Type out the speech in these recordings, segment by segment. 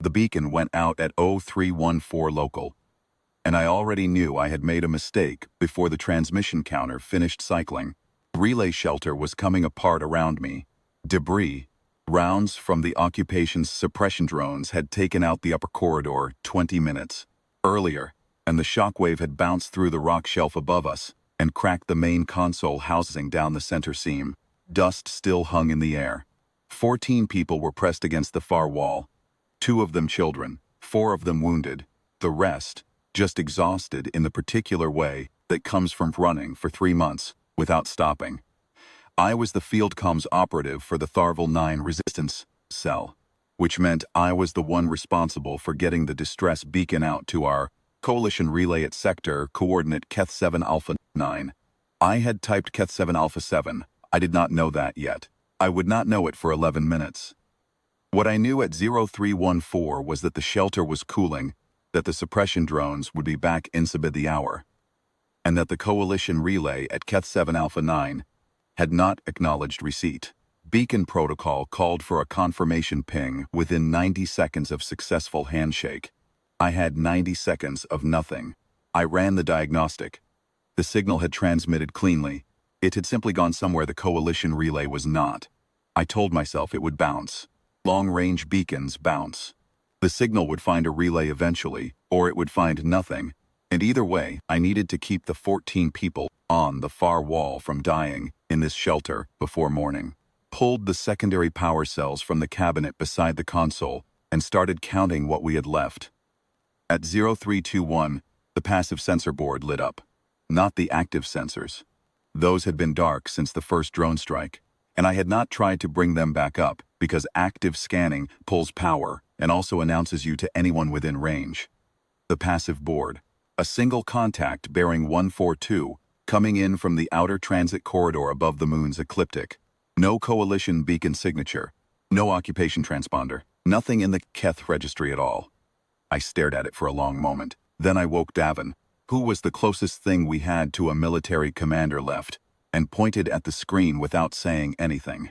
The beacon went out at 0314 local, and I already knew I had made a mistake before the transmission counter finished cycling. Relay shelter was coming apart around me. Debris, rounds from the occupation's suppression drones had taken out the upper corridor 20 minutes earlier, and the shockwave had bounced through the rock shelf above us and cracked the main console housing down the center seam. Dust still hung in the air. 14 people were pressed against the far wall. 2 of them children, 4 of them wounded. The rest, just exhausted in the particular way that comes from running for 3 months without stopping. I was the field comms operative for the Tharvel 9 resistance cell, which meant I was the one responsible for getting the distress beacon out to our coalition relay at sector coordinate Keth 7 Alpha 9. I had typed Keth 7 Alpha 7. I did not know that yet. I would not know it for 11 minutes. What I knew at 0314 was that the shelter was cooling, that the suppression drones would be back inside the hour, and that the coalition relay at Keth 7 Alpha 9 had not acknowledged receipt. Beacon protocol called for a confirmation ping within 90 seconds of successful handshake. I had 90 seconds of nothing. I ran the diagnostic. The signal had transmitted cleanly. It had simply gone somewhere the coalition relay was not. I told myself it would bounce. Long-range beacons bounce. The signal would find a relay eventually, or it would find nothing. And either way, I needed to keep the 14 people on the far wall from dying in this shelter before morning. Pulled the secondary power cells from the cabinet beside the console and started counting what we had left. At 0321, the passive sensor board lit up. Not the active sensors. Those had been dark since the first drone strike, and I had not tried to bring them back up because active scanning pulls power and also announces you to anyone within range. The passive board. A single contact bearing 142 coming in from the outer transit corridor above the moon's ecliptic. No coalition beacon signature. No occupation transponder. Nothing in the Keth registry at all. I stared at it for a long moment. Then I woke Davin, who was the closest thing we had to a military commander left, and pointed at the screen without saying anything.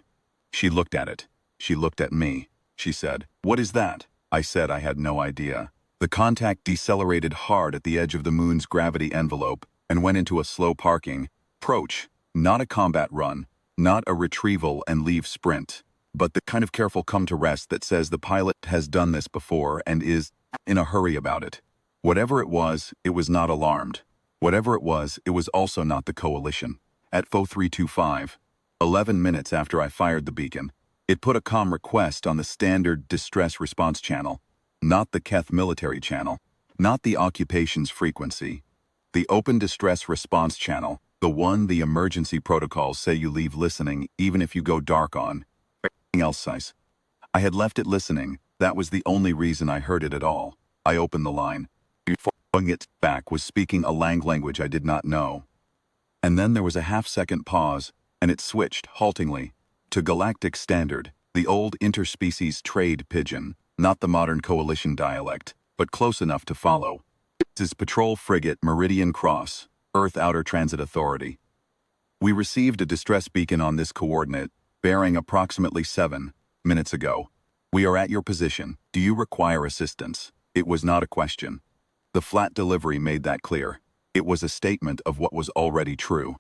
She looked at it. She looked at me. She said, "What is that?" I said I had no idea. The contact decelerated hard at the edge of the moon's gravity envelope and went into a slow parking approach, not a combat run, not a retrieval and leave sprint, but the kind of careful come to rest that says the pilot has done this before and is in a hurry about it. Whatever it was not alarmed. Whatever it was also not the coalition. At 0325, 11 minutes after I fired the beacon, it put a comm request on the standard distress response channel, not the Keth military channel, not the occupation's frequency. The open distress response channel, the one the emergency protocols say you leave listening even if you go dark on. Everything else size. I had left it listening. That was the only reason I heard it at all. I opened the line. Following it back was speaking a language I did not know. And then there was a half-second pause, and it switched, haltingly, to Galactic Standard, the old interspecies trade pidgin, not the modern coalition dialect, but close enough to follow. This is Patrol Frigate Meridian Cross, Earth Outer Transit Authority. We received a distress beacon on this coordinate, bearing approximately 7 minutes ago. We are at your position. Do you require assistance? It was not a question. The flat delivery made that clear. It was a statement of what was already true.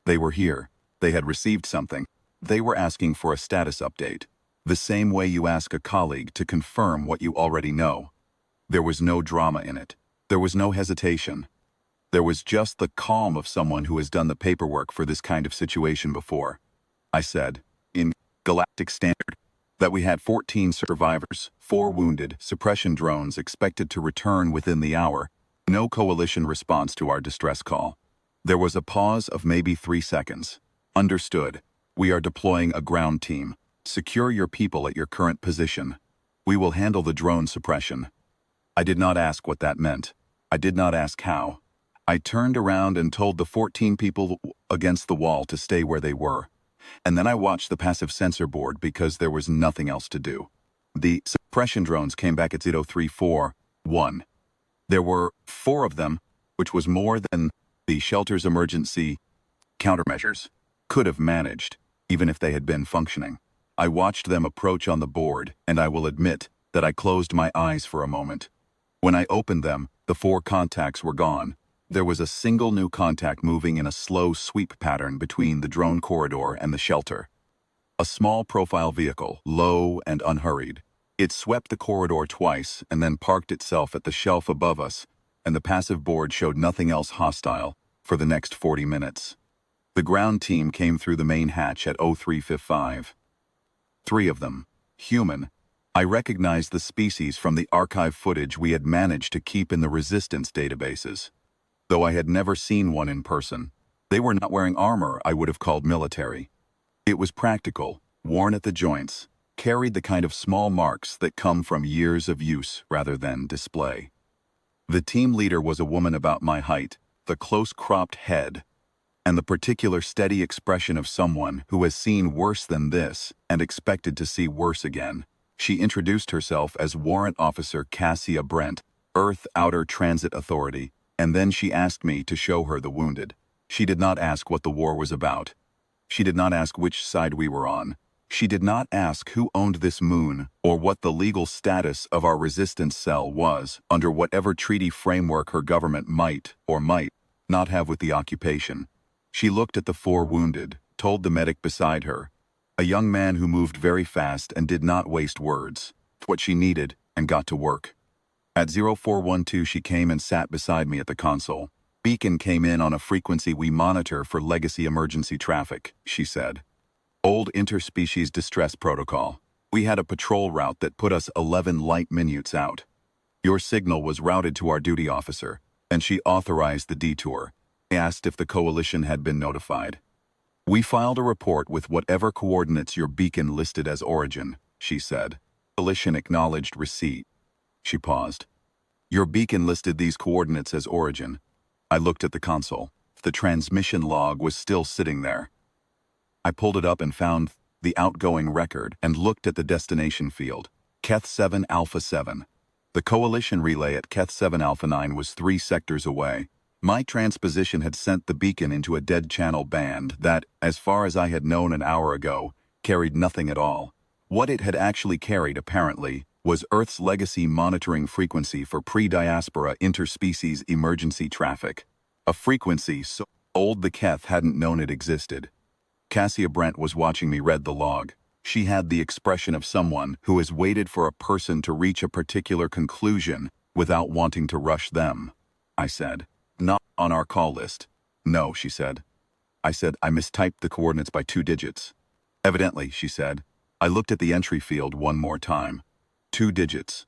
They were here. They had received something. They were asking for a status update. The same way you ask a colleague to confirm what you already know. There was no drama in it. There was no hesitation. There was just the calm of someone who has done the paperwork for this kind of situation before. I said, in Galactic Standard, that we had 14 survivors, 4 wounded, suppression drones expected to return within the hour, no coalition response to our distress call. There was a pause of maybe 3 seconds. Understood. We are deploying a ground team. Secure your people at your current position. We will handle the drone suppression. I did not ask what that meant. I did not ask how. I turned around and told the 14 people against the wall to stay where they were. And then I watched the passive sensor board because there was nothing else to do. The suppression drones came back at 0341. There were 4 of them, which was more than the shelter's emergency countermeasures could have managed, even if they had been functioning. I watched them approach on the board, and I will admit, that I closed my eyes for a moment. When I opened them, the 4 contacts were gone. There was a single new contact moving in a slow sweep pattern between the drone corridor and the shelter. A small profile vehicle, low and unhurried. It swept the corridor twice and then parked itself at the shelf above us, and the passive board showed nothing else hostile for the next 40 minutes. The ground team came through the main hatch at 0355. 3 of them. Human. I recognized the species from the archive footage we had managed to keep in the resistance databases. Though I had never seen one in person. They were not wearing armor I would have called military. It was practical, worn at the joints, carried the kind of small marks that come from years of use rather than display. The team leader was a woman about my height, the close-cropped head, and the particular steady expression of someone who has seen worse than this and expected to see worse again. She introduced herself as Warrant Officer Cassia Brent, Earth Outer Transit Authority, and then she asked me to show her the wounded. She did not ask what the war was about. She did not ask which side we were on. She did not ask who owned this moon or what the legal status of our resistance cell was under whatever treaty framework her government might or might not have with the occupation. She looked at the 4 wounded, told the medic beside her, a young man who moved very fast and did not waste words, what she needed, and got to work. At 0412 she came and sat beside me at the console. Beacon came in on a frequency we monitor for legacy emergency traffic, she said. Old interspecies distress protocol. We had a patrol route that put us 11 light minutes out. Your signal was routed to our duty officer, and she authorized the detour. I asked if the coalition had been notified. We filed a report with whatever coordinates your beacon listed as origin, she said. Coalition acknowledged receipt. She paused. Your beacon listed these coordinates as origin. I looked at the console. The transmission log was still sitting there. I pulled it up and found the outgoing record and looked at the destination field. Keth 7 Alpha 7. The coalition relay at Keth 7 Alpha 9 was 3 sectors away. My transposition had sent the beacon into a dead channel band that, as far as I had known an hour ago, carried nothing at all. What it had actually carried, apparently, was Earth's legacy monitoring frequency for pre-diaspora interspecies emergency traffic. A frequency so old the Keth hadn't known it existed. Cassia Brent was watching me read the log. She had the expression of someone who has waited for a person to reach a particular conclusion without wanting to rush them. I said, not on our call list. No, she said. I said, I mistyped the coordinates by 2 digits. Evidently, she said. I looked at the entry field one more time. 2 digits.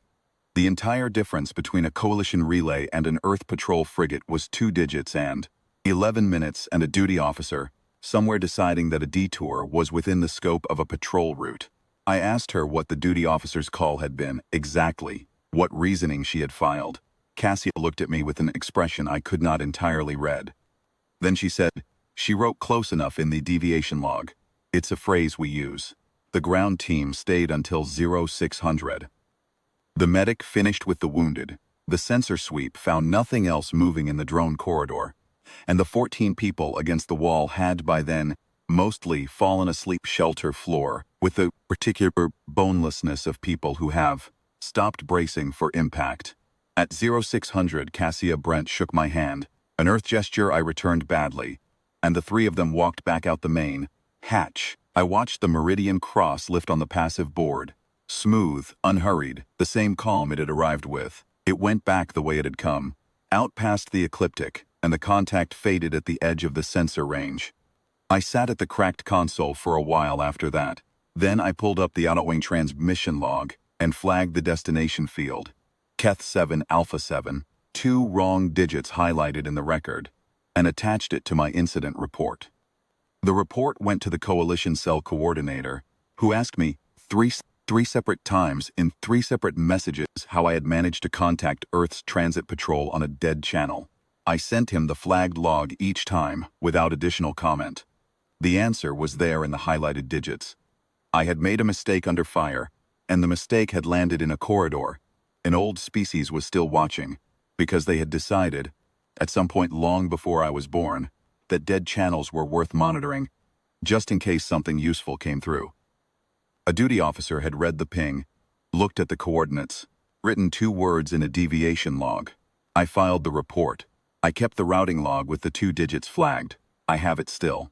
The entire difference between a coalition relay and an Earth Patrol frigate was 2 digits and 11 minutes and a duty officer, somewhere deciding that a detour was within the scope of a patrol route. I asked her what the duty officer's call had been, exactly, what reasoning she had filed. Cassia looked at me with an expression I could not entirely read. Then she said, she wrote close enough in the deviation log. It's a phrase we use. The ground team stayed until 0600. The medic finished with the wounded. The sensor sweep found nothing else moving in the drone corridor, and the 14 people against the wall had by then mostly fallen asleep shelter floor with the particular bonelessness of people who have stopped bracing for impact. At 0600, Cassia Brent shook my hand, an earth gesture I returned badly, and the 3 of them walked back out the main hatch. I watched the Meridian Cross lift on the passive board. Smooth, unhurried, the same calm it had arrived with. It went back the way it had come, out past the ecliptic, and the contact faded at the edge of the sensor range. I sat at the cracked console for a while after that. Then I pulled up the outgoing transmission log and flagged the destination field. Keth 7 Alpha 7, 2 wrong digits highlighted in the record, and attached it to my incident report. The report went to the coalition cell coordinator, who asked me three separate times in 3 separate messages how I had managed to contact Earth's transit patrol on a dead channel. I sent him the flagged log each time without additional comment. The answer was there in the highlighted digits. I had made a mistake under fire, and the mistake had landed in a corridor. An old species was still watching, because they had decided, at some point long before I was born, that dead channels were worth monitoring, just in case something useful came through. A duty officer had read the ping, Looked at the coordinates. Written 2 words in a deviation log. I filed the report. I kept the routing log with the 2 digits flagged. I have it still.